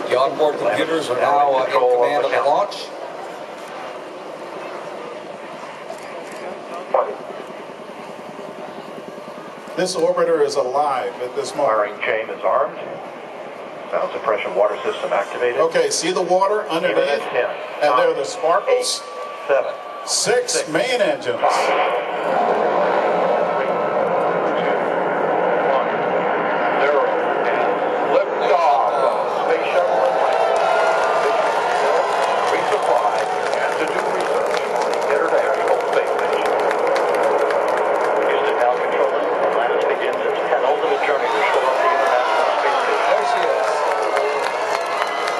The onboard computers are now in command of the launch. This orbiter is alive at this moment. Firing chain is armed. Sound suppression water system activated. Okay, see the water underneath? And there are the sparkles. 8, 7, 6 main engines. 3, 2, 1, 0, and lift off of Space Shuttle Atlantis. Resupply and to do research on the International Space Station. Houston now controlling. Atlantis begins its penultimate journey to shore up the International Space Station. There she is.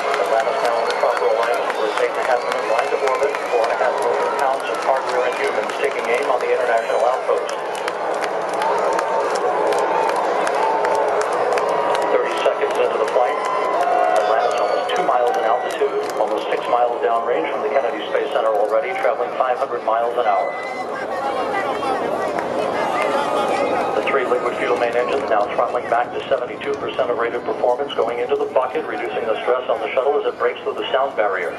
Atlantis now on the proper alignment for its 8.5-minute line to orbit, 4.5 million pounds of hardware and humans taking aim on the International Outpost. 30 seconds into the flight, Atlantis almost 2 miles in altitude, almost 6 miles downrange from the Kennedy Space Center already, traveling 500 miles an hour. The 3 liquid fuel main engines now throttling back to 72% of rated performance, going into the bucket, reducing the stress on the shuttle as it breaks through the sound barrier.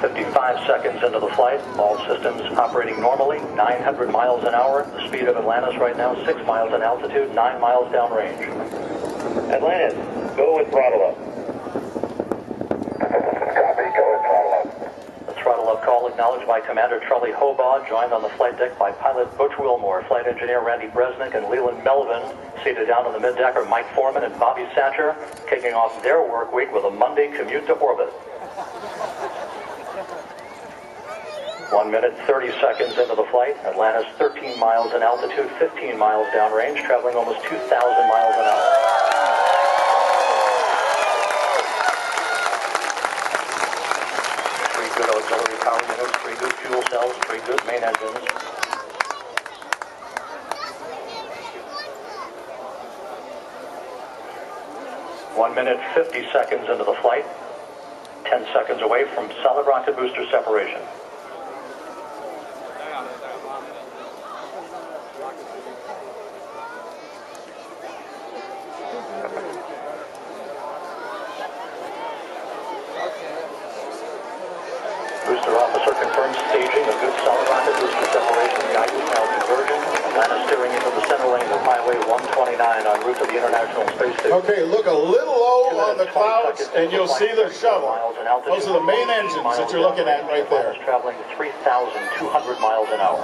55 seconds into the flight, all systems operating normally, 900 miles an hour. The speed of Atlantis right now, 6 miles in altitude, 9 miles downrange. Atlantis, go with throttle up. Copy, go with throttle up. The throttle up call acknowledged by Commander Charlie Hobaugh, joined on the flight deck by pilot Butch Wilmore, flight engineer Randy Bresnick, and Leland Melvin. Seated down on the mid-decker, Mike Foreman and Bobby Satcher, kicking off their work week with a Monday commute to orbit. 1 minute, 30 seconds into the flight, Atlantis 13 miles in altitude, 15 miles downrange, traveling almost 2,000 miles an hour. Three good auxiliary power units, 3 good fuel cells, 3 good main engines. One minute, 50 seconds into the flight, 10 seconds away from solid rocket booster separation. Booster officer confirms staging of good solid rocket booster separation. Guidance now conversion. Atlantis steering into the center lane of Highway 129 en route to the International Space Station. Okay, look a little low on the clouds and you'll see the shuttle. Those are the main engines that you're looking at right there. Atlantis traveling 3,200 miles an hour.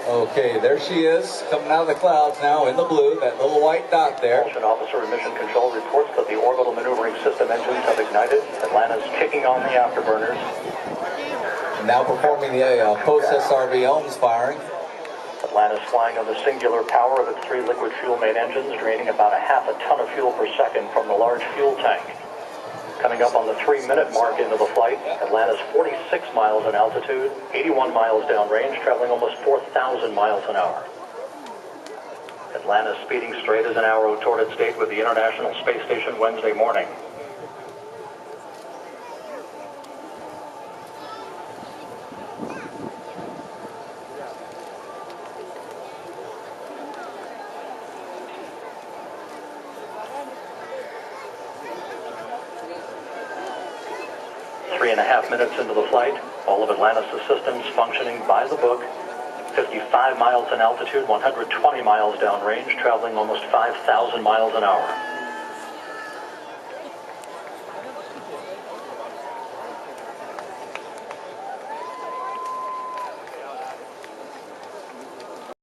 Okay, there she is, coming out of the clouds now in the blue, that little white dot there. Propulsion officer in mission control reports that the orbital maneuvering system engines have ignited. Atlantis kicking on the afterburners. Now performing the post-SRB ohms firing. Atlantis flying on the singular power of its 3 liquid fuel main engines, draining about a half a ton of fuel per second from the large fuel tank. Coming up on the 3-minute mark into the flight, Atlantis 46 miles in altitude, 81 miles downrange, traveling almost 4,000 miles an hour. Atlantis speeding straight as an arrow toward its date with the International Space Station Wednesday morning. Three and a half minutes into the flight, all of Atlantis' systems functioning by the book. 55 miles in altitude, 120 miles downrange, traveling almost 5,000 miles an hour.